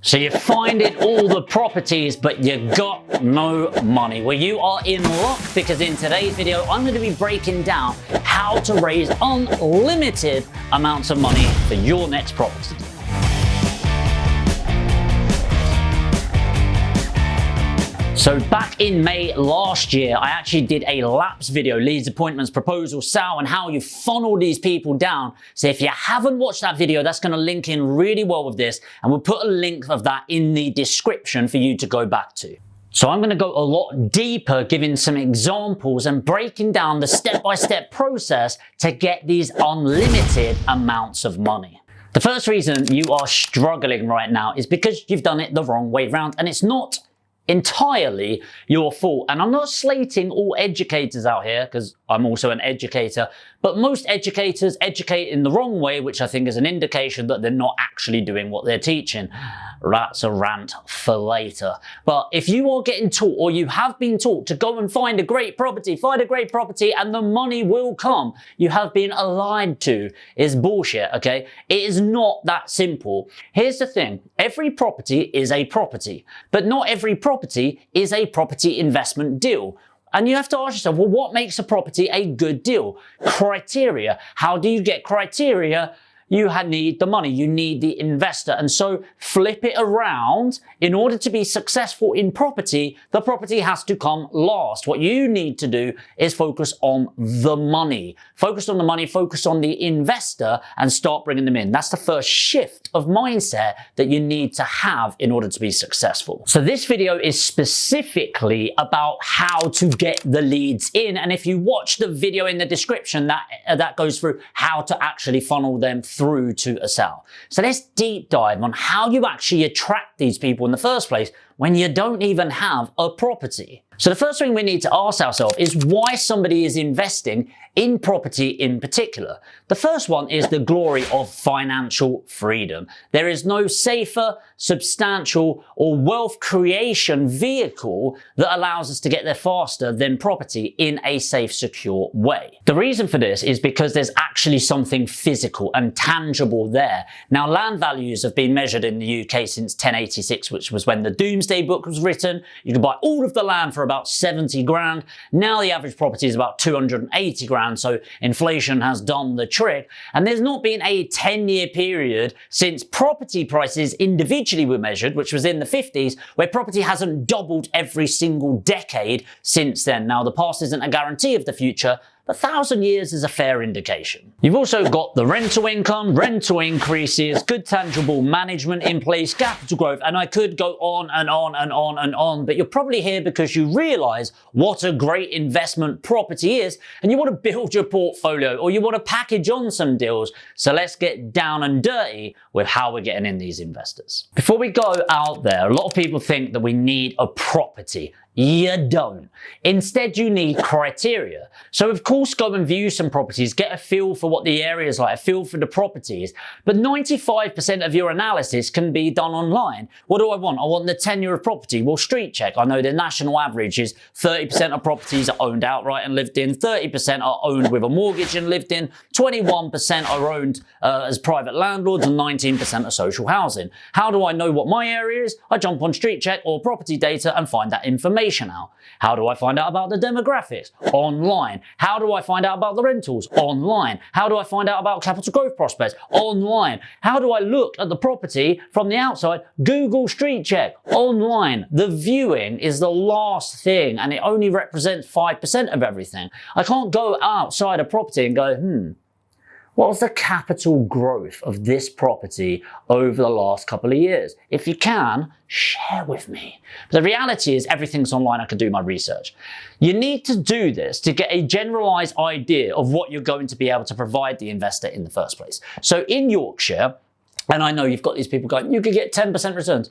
So you're finding all the properties, but you got no money. Well, you are in luck, because in today's video, I'm going to be breaking down how to raise unlimited amounts of money for your next property. So back in May last year, I actually did a laps video, leads, appointments, proposal, sale, and how you funnel these people down. So if you haven't watched that video, that's going to link in really well with this, and we'll put a link of that in the description for you to go back to. So I'm going to go a lot deeper, giving some examples and breaking down the step-by-step process to get these unlimited amounts of money. The first reason you are struggling right now is because you've done it the wrong way round, and it's not entirely your fault. And I'm not slating all educators out here, because I'm also an educator, but most educators educate in the wrong way, which I think is an indication that they're not actually doing what they're teaching. That's a rant for later. But if you are getting taught, or you have been taught, to go and find a great property, and the money will come, you have been lied to, is bullshit, okay? It is not that simple. Here's the thing. Every property is a property, but not every property is a property investment deal. And you have to ask yourself, well, what makes a property a good deal? Criteria. How do you get criteria? You need the money, you need the investor. And so flip it around. In order to be successful in property, the property has to come last. What you need to do is focus on the money. Focus on the money, focus on the investor, and start bringing them in. That's the first shift of mindset that you need to have in order to be successful. So this video is specifically about how to get the leads in. And if you watch the video in the description, that goes through how to actually funnel them through to a sale. So let's deep dive on how you actually attract these people in the first place when you don't even have a property. So the first thing we need to ask ourselves is why somebody is investing in property in particular. The first one is the glory of financial freedom. There is no safer, substantial, or wealth creation vehicle that allows us to get there faster than property in a safe, secure way. The reason for this is because there's actually something physical and tangible there. Now, land values have been measured in the UK since 1086, which was when the Doomsday Book was written. You could buy all of the land for about 70 grand. Now the average property is about 280 grand, so inflation has done the trick. And there's not been a 10-year period since property prices individually were measured, which was in the 50s, where property hasn't doubled every single decade since then. Now, the past isn't a guarantee of the future, but 1,000 years is a fair indication. You've also got the rental income, rental increases, good tangible management in place, capital growth, and I could go on and on and on and on, but you're probably here because you realize what a great investment property is, and you want to build your portfolio, or you want to package on some deals. So let's get down and dirty with how we're getting in these investors. Before we go out there, a lot of people think that we need a property. You don't. Instead, you need criteria. So of course, go and view some properties, get a feel for what the area is like, a feel for the properties, but 95% of your analysis can be done online. What do I want? I want the tenure of property. Well, Street Check, I know the national average is 30% of properties are owned outright and lived in, 30% are owned with a mortgage and lived in, 21% are owned as private landlords, and 19% are social housing. How do I know what my area is? I jump on Street Check or property data and find that information out. How do I find out about the demographics? Online. How do I find out about the rentals? Online. How do I find out about capital growth prospects? Online. How do I look at the property from the outside? Google Street Check. Online. The viewing is the last thing, and it only represents 5% of everything. I can't go outside a property and go, what was the capital growth of this property over the last couple of years? If you can, share with me. But the reality is everything's online. I can do my research. You need to do this to get a generalized idea of what you're going to be able to provide the investor in the first place. So in Yorkshire, and I know you've got these people going, you could get 10% returns.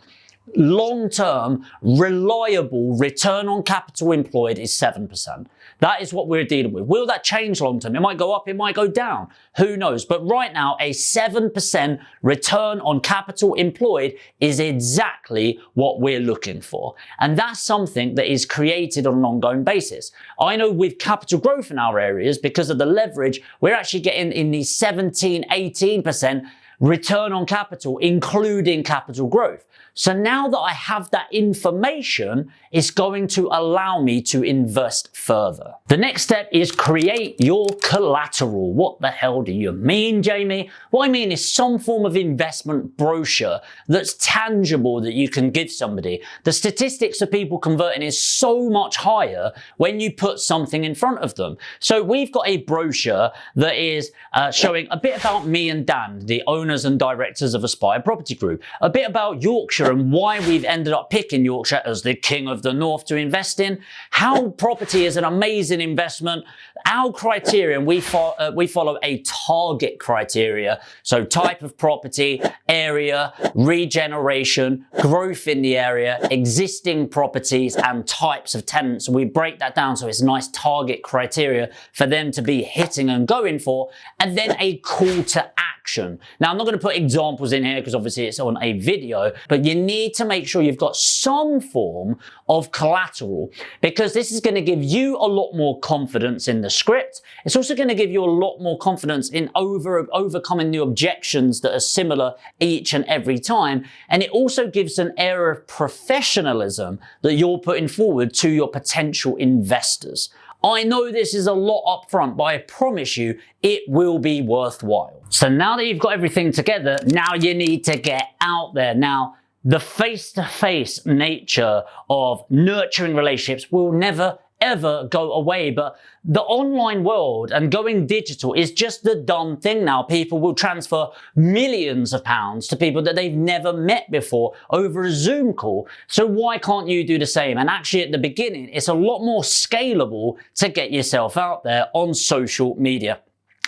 Long-term, reliable return on capital employed is 7%. That is what we're dealing with. Will that change long-term? It might go up, it might go down. Who knows? But right now, a 7% return on capital employed is exactly what we're looking for. And that's something that is created on an ongoing basis. I know with capital growth in our areas, because of the leverage, we're actually getting in the 17, 18% return on capital, including capital growth. So now that I have that information, it's going to allow me to invest further. The next step is create your collateral. What the hell do you mean, Jamie? What I mean is some form of investment brochure that's tangible that you can give somebody. The statistics of people converting is so much higher when you put something in front of them. So we've got a brochure that is showing a bit about me and Dan, the owners and directors of Aspire Property Group, a bit about Yorkshire and why we've ended up picking Yorkshire as the king of the north to invest in, how property is an amazing investment, our criteria, and we follow a target criteria. So type of property, area, regeneration, growth in the area, existing properties, and types of tenants. And we break that down so it's a nice target criteria for them to be hitting and going for, and then a call to action. Now, I'm not going to put examples in here because obviously it's on a video, but you need to make sure you've got some form of collateral, because this is going to give you a lot more confidence in the script. It's also going to give you a lot more confidence in overcoming the objections that are similar each and every time. And it also gives an air of professionalism that you're putting forward to your potential investors. I know this is a lot up front, but I promise you it will be worthwhile. So now that you've got everything together, now you need to get out there. Now, the face-to-face nature of nurturing relationships will never ever go away, but the online world and going digital is just the done thing now. People will transfer millions of pounds to people that they've never met before over a Zoom call. So why can't you do the same? And actually at the beginning, it's a lot more scalable to get yourself out there on social media.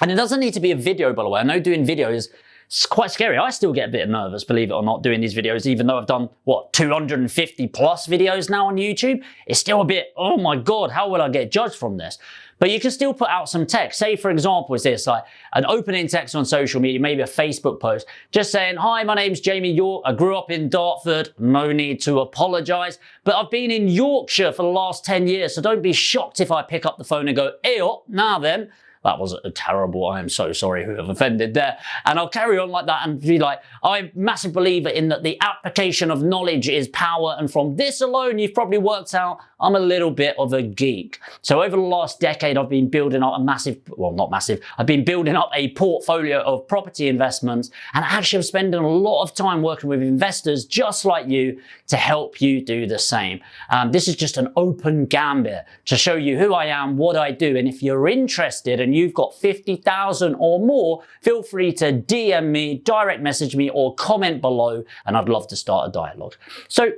And it doesn't need to be a video, by the way. I know doing videos, it's quite scary. I still get a bit nervous, believe it or not, doing these videos, even though I've done, 250 plus videos now on YouTube. It's still a bit, oh my God, how will I get judged from this? But you can still put out some text. Say, for example, is this like an opening text on social media, maybe a Facebook post, just saying, hi, my name's Jamie York. I grew up in Dartford. No need to apologize, but I've been in Yorkshire for the last 10 years. So don't be shocked if I pick up the phone and go, hey, now then. That was a terrible, I am so sorry who have offended there. And I'll carry on like that and be like, I'm a massive believer in that the application of knowledge is power. And from this alone, you've probably worked out I'm a little bit of a geek. So over the last decade, I've been building up I've been building up a portfolio of property investments, and actually I'm spending a lot of time working with investors just like you to help you do the same. This is just an open gambit to show you who I am, what I do. And if you're interested and you've got 50,000 or more, feel free to DM me, direct message me, or comment below, and I'd love to start a dialogue. So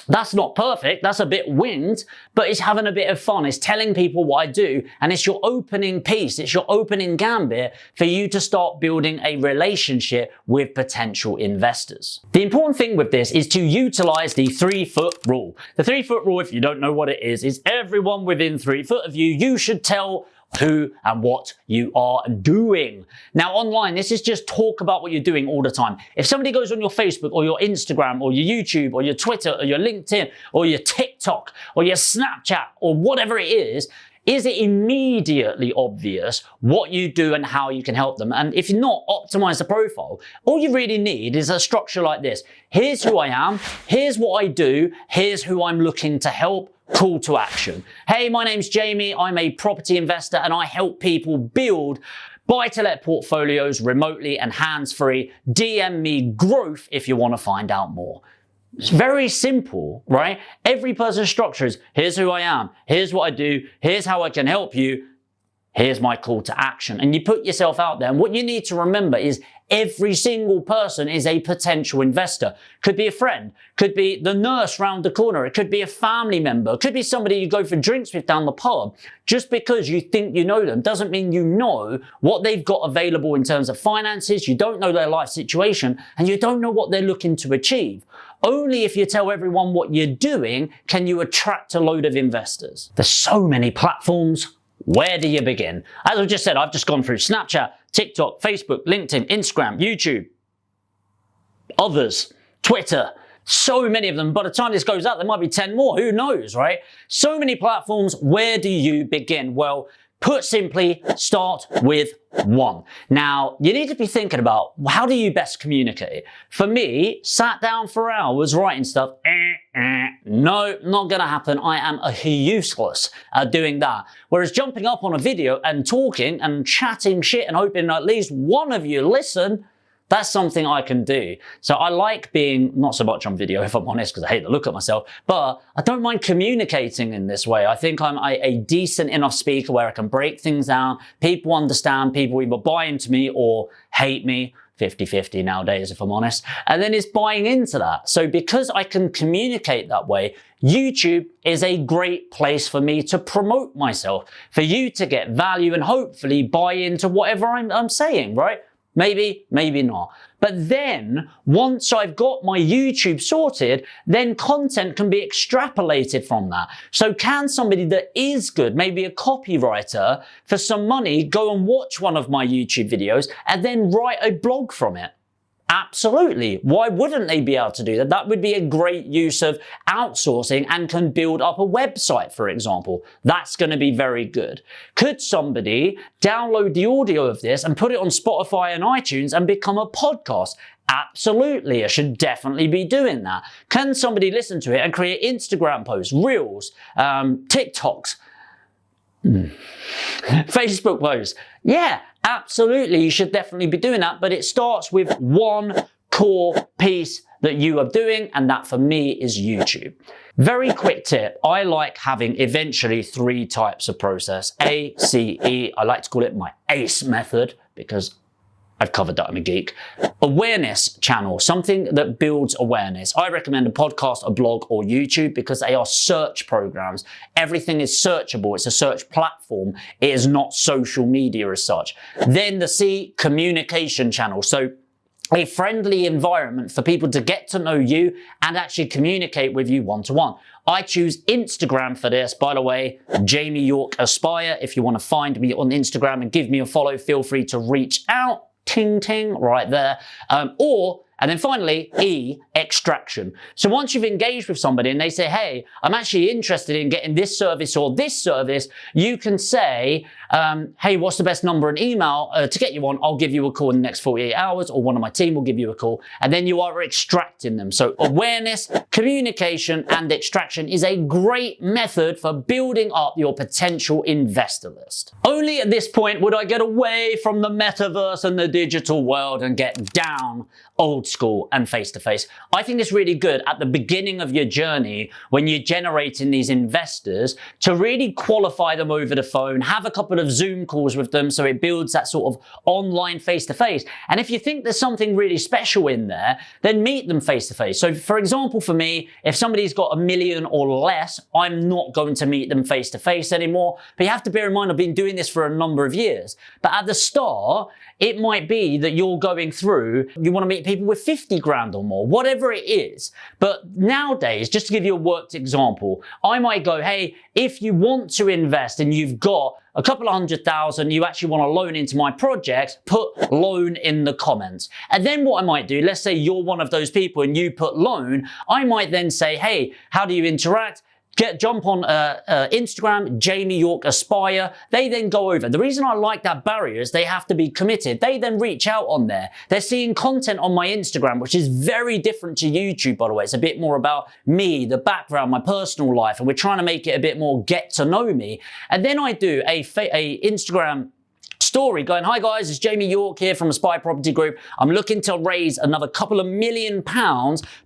that's not perfect, that's a bit winged, but it's having a bit of fun. It's telling people what I do, and it's your opening piece, it's your opening gambit for you to start building a relationship with potential investors. The important thing with this is to utilize the 3-foot rule. The 3-foot rule, if you don't know what it is everyone within 3 foot of you should tell who and what you are doing. Now online, this is just talk about what you're doing all the time. If somebody goes on your Facebook or your Instagram or your YouTube or your Twitter or your LinkedIn or your TikTok or your Snapchat or whatever it is it immediately obvious what you do and how you can help them? And if you're not, optimize the profile. All you really need is a structure like this. Here's who I am, here's what I do, here's who I'm looking to help. Call to action. Hey, my name's Jamie. I'm a property investor and I help people build buy-to-let portfolios remotely and hands-free. DM me growth if you want to find out more. It's very simple, right? Every person's structure is, here's who I am, here's what I do, here's how I can help you, here's my call to action. And you put yourself out there. And what you need to remember is every single person is a potential investor. Could be a friend, could be the nurse round the corner, it could be a family member, it could be somebody you go for drinks with down the pub. Just because you think you know them doesn't mean you know what they've got available in terms of finances, you don't know their life situation, and you don't know what they're looking to achieve. Only if you tell everyone what you're doing can you attract a load of investors. There's so many platforms. Where do you begin? As I've just said, I've just gone through Snapchat, TikTok, Facebook, LinkedIn, Instagram, YouTube, others, Twitter, so many of them. By the time this goes out, there might be 10 more. Who knows, right? So many platforms. Where do you begin? Well, Put simply, start with one. Now, you need to be thinking about how do you best communicate? For me, sat down for hours writing stuff, no, not gonna happen. I am useless at doing that. Whereas jumping up on a video and talking and chatting shit and hoping at least one of you listen, that's something I can do. So I like being not so much on video, if I'm honest, because I hate the look at myself, but I don't mind communicating in this way. I think I'm a decent enough speaker where I can break things down. People understand, people either buy into me or hate me. 50-50 nowadays, if I'm honest. And then it's buying into that. So because I can communicate that way, YouTube is a great place for me to promote myself, for you to get value and hopefully buy into whatever I'm saying, right? Maybe, maybe not. But then, once I've got my YouTube sorted, then content can be extrapolated from that. So can somebody that is good, maybe a copywriter, for some money, go and watch one of my YouTube videos and then write a blog from it? Absolutely. Why wouldn't they be able to do that? That would be a great use of outsourcing and can build up a website, for example. That's going to be very good. Could somebody download the audio of this and put it on Spotify and iTunes and become a podcast? Absolutely. I should definitely be doing that. Can somebody listen to it and create Instagram posts, Reels, TikToks, Facebook posts? Yeah, absolutely. You should definitely be doing that, but it starts with one core piece that you are doing, and that for me is YouTube. Very quick tip. I like having eventually 3 types of process. A, C, E. I like to call it my ACE method because I've covered that, I'm a geek. Awareness channel, something that builds awareness. I recommend a podcast, a blog, or YouTube because they are search programs. Everything is searchable. It's a search platform. It is not social media as such. Then the C, communication channel. So a friendly environment for people to get to know you and actually communicate with you one-to-one. I choose Instagram for this. By the way, Jamie York Aspire. If you want to find me on Instagram and give me a follow, feel free to reach out. Ting, ting, right there. And then finally, E, extraction. So once you've engaged with somebody and they say, hey, I'm actually interested in getting this service or this service, you can say, hey, what's the best number and email to get you on? I'll give you a call in the next 48 hours, or one of my team will give you a call. And then you are extracting them. So awareness, communication, and extraction is a great method for building up your potential investor list. Only at this point would I get away from the metaverse and the digital world and get down old school and face-to-face. I think it's really good at the beginning of your journey when you're generating these investors to really qualify them over the phone, have a couple of Zoom calls with them so it builds that sort of online face-to-face. And if you think there's something really special in there, then meet them face-to-face. So for example, for me, if somebody's got 1 million or less, I'm not going to meet them face-to-face anymore. But you have to bear in mind, I've been doing this for a number of years. But at the start, it might be that you're going through, you want to meet people with 50 grand or more, whatever it is. But nowadays, just to give you a worked example, I might go, hey, if you want to invest and you've got a couple of 100,000, you actually want to loan into my project, put loan in the comments. And then what I might do, let's say you're one of those people and you put loan, I might then say, hey, how do you interact? Jump on Instagram, Jamie York Aspire. They then go over. The reason I like that barrier is they have to be committed. They then reach out on there. They're seeing content on my Instagram, which is very different to YouTube, by the way. It's a bit more about me, the background, my personal life, and we're trying to make it a bit more get to know me. And then I do a Instagram story going, hi guys, it's Jamie York here from Aspire Property Group. I'm looking to raise another couple of £1 million.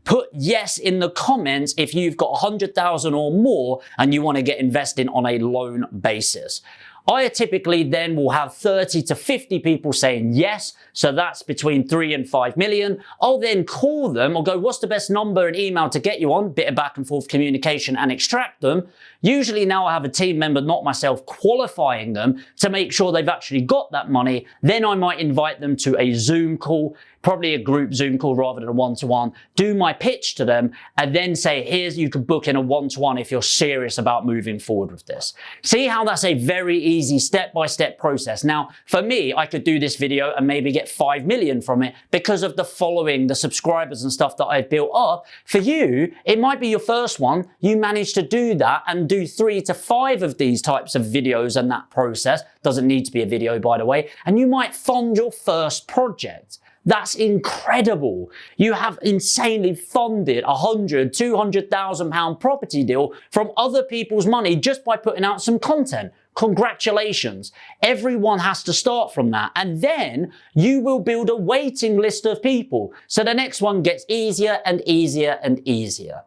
Put yes in the comments if you've got 100,000 or more and you want to get invested on a loan basis. I typically then will have 30 to 50 people saying yes, so that's between 3 and 5 million. I'll then call them or go, what's the best number and email to get you on? Bit of back and forth communication and extract them. Usually now I have a team member, not myself, qualifying them to make sure they've actually got that money. Then I might invite them to a Zoom call. probably a group Zoom call rather than a one-to-one, do my pitch to them, and then say, here's, you can book in a one-to-one if you're serious about moving forward with this. See how that's a very easy step-by-step process. Now, for me, I could do this video and maybe get 5 million from it because of the following, the subscribers and stuff that I've built up. For you, it might be your first one. You manage to do that and do 3 to 5 of these types of videos and that process. Doesn't need to be a video, by the way. And you might fund your first project. That's incredible. You have insanely funded £100,000, £200,000 property deal from other people's money just by putting out some content. Congratulations. Everyone has to start from that. And then you will build a waiting list of people. So the next one gets easier and easier and easier.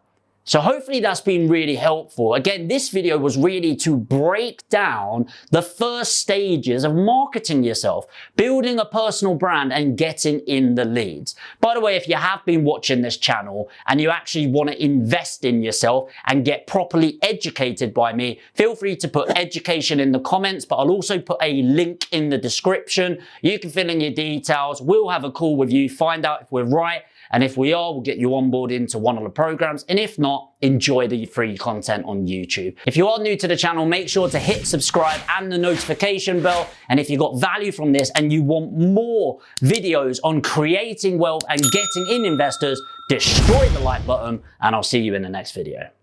So hopefully that's been really helpful. Again, this video was really to break down the first stages of marketing yourself, building a personal brand and getting in the leads. By the way, if you have been watching this channel and you actually want to invest in yourself and get properly educated by me, feel free to put education in the comments, but I'll also put a link in the description. You can fill in your details. We'll have a call with you, find out if we're right. And if we are, we'll get you on board into one of the programs. And if not, enjoy the free content on YouTube. If you are new to the channel, make sure to hit subscribe and the notification bell. And if you got value from this and you want more videos on creating wealth and getting in investors, destroy the like button and I'll see you in the next video.